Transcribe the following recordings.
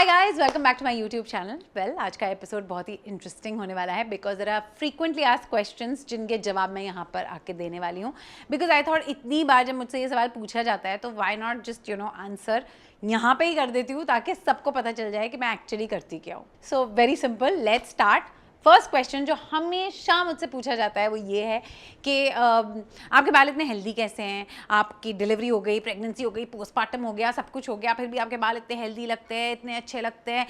Hi guys, welcome back to my YouTube channel. Well, आज का episode बहुत ही इंटरेस्टिंग होने वाला है because there are frequently asked questions जिनके जवाब मैं यहाँ पर आके देने वाली हूँ। बिकॉज आई थॉट इतनी बार जब मुझसे ये सवाल पूछा जाता है तो व्हाई नॉट जस्ट आंसर यहाँ पे ही कर देती हूँ ताकि सबको पता चल जाए कि मैं एक्चुअली करती क्या हूँ। So very simple, let's start. First question जो हमेशा मुझसे पूछा जाता है वो ये है कि आपके बाल इतने हेल्दी कैसे हैं, आपकी डिलीवरी हो गई, प्रेगनेंसी हो गई, पोस्टमार्टम हो गया, सब कुछ हो गया, फिर भी आपके बाल इतने हेल्दी लगते हैं, इतने अच्छे लगते हैं,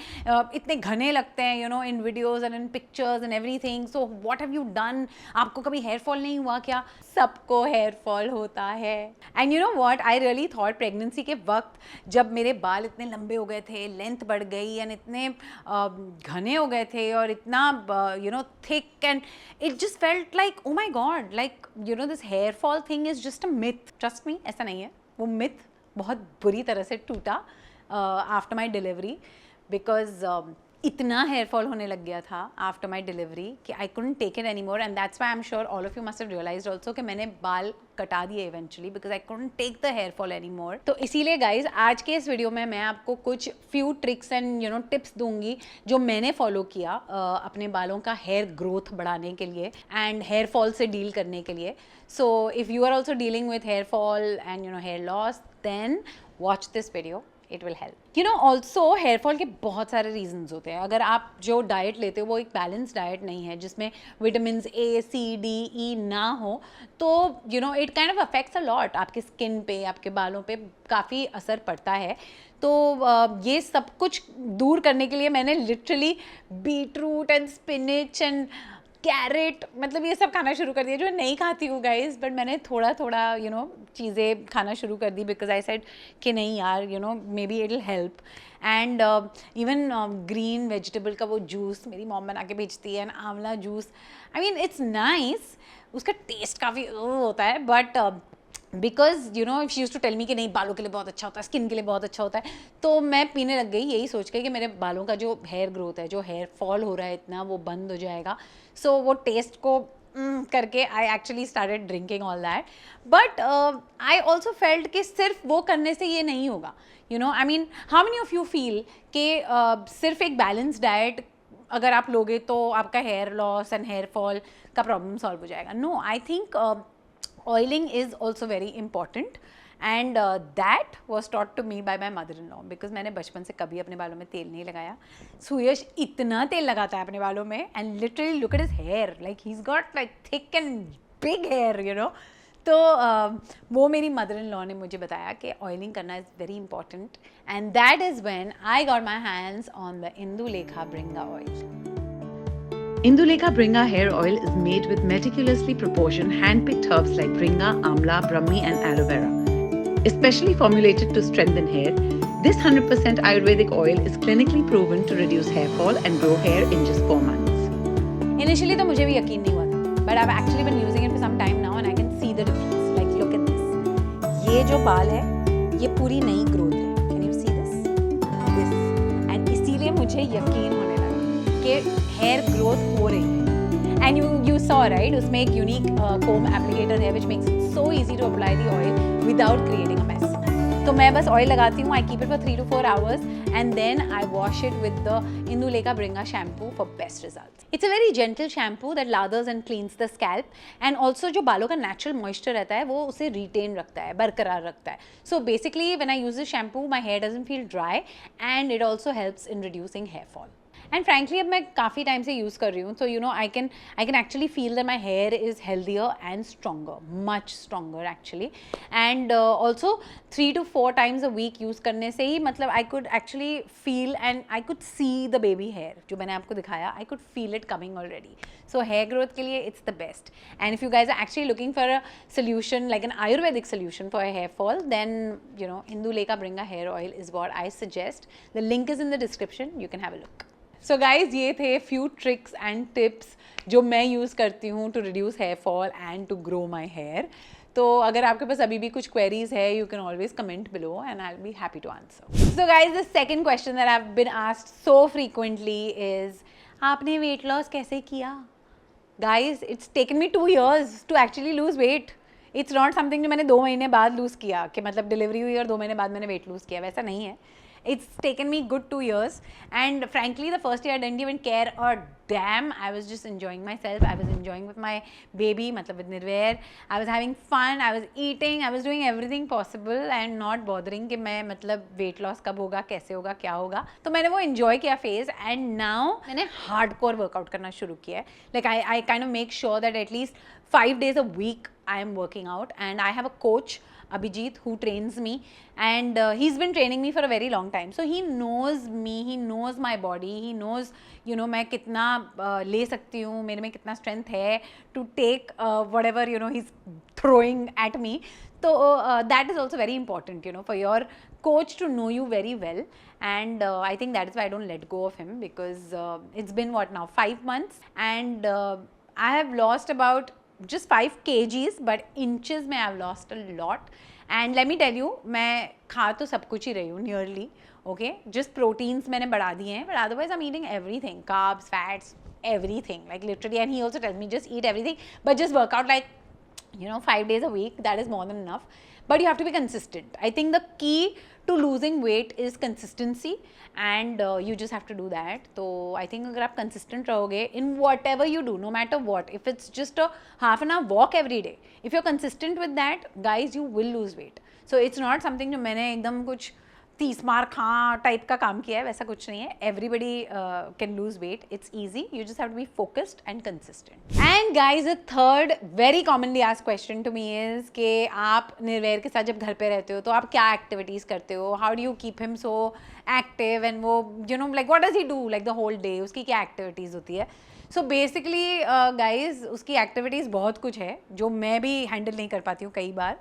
इतने घने लगते हैं in videos and in pictures and everything. So what have you done? आपको कभी हेयर फॉल नहीं हुआ क्या? सबको हेयर फॉल होता है। And you know what, I really thought pregnancy के वक्त जब मेरे बाल इतने लंबे हो गए थे, लेंथ बढ़ गई एंड इतने घने हो गए थे और इतना thick, and it just felt like, oh my god, like this hair fall thing is just a myth. Trust me, ऐसा नहीं है। वो myth बहुत बुरी तरह से टूटा after my delivery because इतना हेयर फॉल होने लग गया था आफ्टर माई डिलीवरी कि I couldn't take it any more. And that's why I am sure all of you must have realised also कि मैंने बाल कटा दिए eventually because I couldn't take the hair fall any more. तो इसीलिए guys आज के इस वीडियो में मैं आपको कुछ फ्यू ट्रिक्स एंड टिप्स दूंगी जो मैंने फॉलो किया अपने बालों का हेयर ग्रोथ बढ़ाने के लिए एंड हेयर फॉल से डील करने के लिए। So if you are also dealing with hair fall and hair loss, then watch this video, it will help. Also hair fall के बहुत सारे रीजंस होते हैं। अगर आप जो डाइट लेते हो वो एक बैलेंस डाइट नहीं है जिसमें विटामिन ए, सी, डी, ई ना हो तो it kind of affects a lot. आपके स्किन पे, आपके बालों पे काफ़ी असर पड़ता है। तो ये सब कुछ दूर करने के लिए मैंने literally beetroot and spinach and carrot, मतलब ये सब खाना शुरू कर दिया जो मैं नहीं खाती हूँ गाइज, बट मैंने थोड़ा थोड़ा चीज़ें खाना शुरू कर दी बिकॉज आई सेड कि नहीं यार may be it will help. And even green vegetable का वो जूस मेरी मॉम बना के बेचती है, and amla juice, I mean it's nice, उसका टेस्ट काफ़ी होता है but because if she use to tell me कि नहीं बालों के लिए बहुत अच्छा होता है, स्किन के लिए बहुत अच्छा होता है, तो मैं पीने लग गई यही सोच के कि मेरे बालों का जो हेयर ग्रोथ है, जो हेयर फॉल हो रहा है इतना, वो बंद हो जाएगा। सो वो टेस्ट को करके I actually started drinking all that. But I also felt कि सिर्फ वो करने से ये नहीं होगा। I mean how many of you feel कि सिर्फ एक बैलेंस डाइट अगर आप लोगे तो आपका hair loss and hair fall का प्रॉब्लम सॉल्व हो जाएगा? No, I think oiling is also very important and that was taught to me by my mother-in-law because मैंने बचपन से कभी अपने बालों में तेल नहीं लगाया। सुयश इतना तेल लगाता है अपने बालों में and literally look at his hair, like he's got like thick and big hair, तो वो मेरी mother-in-law ने मुझे बताया कि oiling करना is very important and that is when I got my hands on the Indulekha Bringa oil. Indulekha Bringa hair oil is made with meticulously proportioned hand-picked herbs like Bringa, Amla, Brahmi and aloe vera. Especially formulated to strengthen hair, this 100% Ayurvedic oil is clinically proven to reduce hair fall and grow hair in just 4 months. Initially तो मुझे भी यकीन नहीं हुआ था, but I've actually been using it for some time now and I can see the difference. Like look at this. ये जो बाल है, ये पूरी नई ग्रोथ है. Can you see this? This. And इसीलिए मुझे यकीन होने लगा कि हेयर ग्रोथ हो रही है। एंड यू सॉ राइट, उसमें एक यूनिक कोम एप्लीकेटर है which makes it so easy to apply the oil without creating a mess. तो मैं बस ऑयल लगाती हूँ, I keep it for 3 to 4 hours and then I wash it with the Indulekha Bringa shampoo for best results. It's a very gentle shampoo that lathers and cleans the scalp and also जो बालों का natural moisture रहता है वो उसे retain रखता है, बरकरार रखता है. So basically when I use this shampoo my hair doesn't feel dry and it also helps in reducing hair fall. And frankly अब मैं काफ़ी टाइम से यूज़ कर रही हूँ, तो I can actually feel that my hair is healthier and stronger, much stronger actually. And also 3 to 4 times a week use करने से ही मतलब I could actually feel and I could see the baby hair जो मैंने आपको दिखाया, I could feel it coming already. So hair growth के लिए it's the best. And if you guys are actually looking for a solution like an ayurvedic solution for hair fall, then Indulekha Bringa hair oil is what I suggest. The link is in the description, you can have a look. So guys ये थे few tricks and tips जो मैं use करती हूँ to reduce hair fall and to grow my hair. तो अगर आपके पास अभी भी कुछ क्वेरीज है, you can always comment below and I will be happy to answer. So guys the second question that I have been asked so frequently is आपने weight loss कैसे किया? Guys it's taken me 2 years to actually lose weight. It's not something जो मैंने 2 महीने बाद loose किया कि मतलब डिलीवरी हुई और 2 महीने बाद मैंने वेट लूज़ किया, वैसा नहीं है। It's taken me good 2 years, and frankly the first year I didn't even care a damn. I was just enjoying myself. I was enjoying with my baby, matlab with Nirvair. I was having fun, I was eating, I was doing everything possible and not bothering कि मैं मतलब weight loss कब होगा, कैसे होगा, क्या होगा. तो मैंने वो enjoy किया phase, and now मैंने hardcore workout करना शुरू किया है. Like I kind of make sure that at least 5 days a week I am working out, and I have a coach, Abhijit, who trains me, and he's been training me for a very long time, so he knows me, he knows my body, he knows you know मैं कितना ले सकती हूँ, मेरे में कितना strength है to take whatever you know he's throwing at me. So that is also very important, you know, for your coach to know you very well, and I think that is why I don't let go of him, because it's been what now 5 months, and I have lost about just 5 kgs, but inches में I have lost a lot. And let me tell you, मैं खा तो सब कुछ ही रही हूँ nearly, okay, just proteins मैंने बढ़ा दिए हैं, but otherwise I'm eating everything, carbs, fats, everything, like literally. And he also tells me just eat everything, but just work out like you know 5 days a week, that is more than enough. But you have to be consistent. I think the key to losing weight is consistency, and you just have to do that. So I think अगर आप consistent रहोगे in whatever you do, no matter what, if it's just a half an hour walk every day, if you're consistent with that, guys, you will lose weight. So it's not something जो मैंने एकदम कुछ 30 मार खा type का काम किया है, वैसा कुछ नहीं है. Everybody can lose weight. It's easy. You just have to be focused and consistent. And guys, the third very commonly asked question to me is कि आप निर्वैर के साथ जब घर पे रहते हो तो आप क्या activities करते हो? How do you keep him so active? And वो you know like what does he do like the whole day? उसकी क्या activities होती है? So basically guys, उसकी activities बहुत कुछ है जो मैं भी handle नहीं कर पाती हूँ कई बार.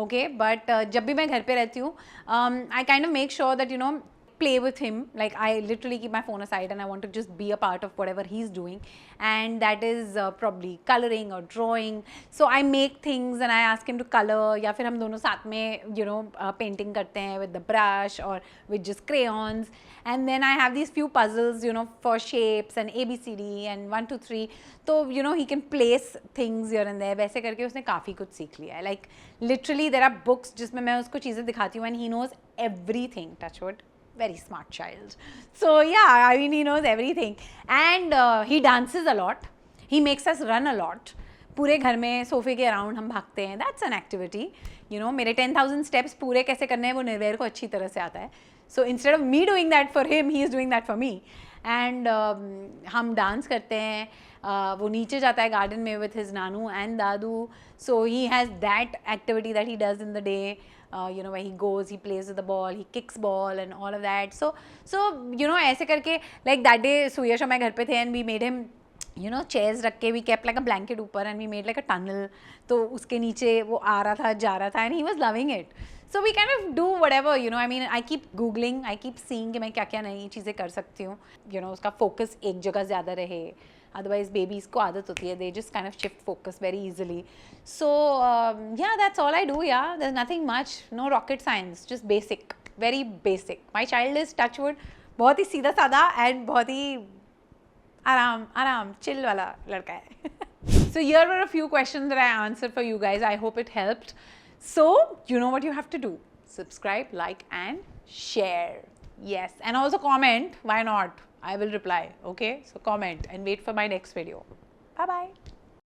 Okay, but जब भी मैं घर पे रहती हूँ, I kind of make sure that you know play with him. Like I literally keep my phone aside and I want to just be a part of whatever he's doing, and that is probably coloring or drawing. So I make things and I ask him to color, या फिर हम दोनों साथ में you know painting करते हैं with the brush or with just crayons. And then I have these few puzzles you know for shapes and ABCD and 1 2 3. तो you know he can place things here and there. वैसे करके उसने काफ़ी कुछ सीख लिया है. Like literally there are books जिसमें मैं उसको चीज़ें दिखाती हूँ and he knows everything. Touch wood. Very smart child. So yeah, I mean he knows everything, and he dances a lot. He makes us run a lot. पूरे घर में सोफे के अराउंड हम भागते हैं. That's an activity. You know मेरे 10,000 steps पूरे कैसे करने हैं वो निर्वैर को अच्छी तरह से आता है. So instead of me doing that for him, he is doing that for me. And हम डांस करते हैं. वो नीचे जाता है गार्डन में with his Nanu and Dadu. So he has that activity that he does in the day. You know where he goes, he plays with the ball, he kicks ball and all of that. So you know ऐसे करके like that day सुयश और मैं घर पे थे and we made him you know chairs रख के we kept like a blanket ऊपर and we made like a tunnel. तो उसके नीचे वो आ रहा था जा रहा था and he was loving it. So we kind of do whatever you know. I mean I keep googling, I keep seeing कि मैं क्या क्या नई चीज़ें कर सकती हूँ. You know उसका focus एक जगह ज़्यादा रहे. Otherwise babies को आदत होती है, they just kind of shift focus very easily. So yeah, that's all I do. Yeah, there's nothing much, no rocket science, just basic, very basic. My child is touch wood बहुत ही सीधा साधा and बहुत ही आराम chill वाला लड़का है. So here were a few questions that I answered for you guys. I hope it helped. So you know what you have to do: subscribe, like and share. Yes, and also comment. Why not? I will reply. Okay, so comment and wait for my next video. Bye bye.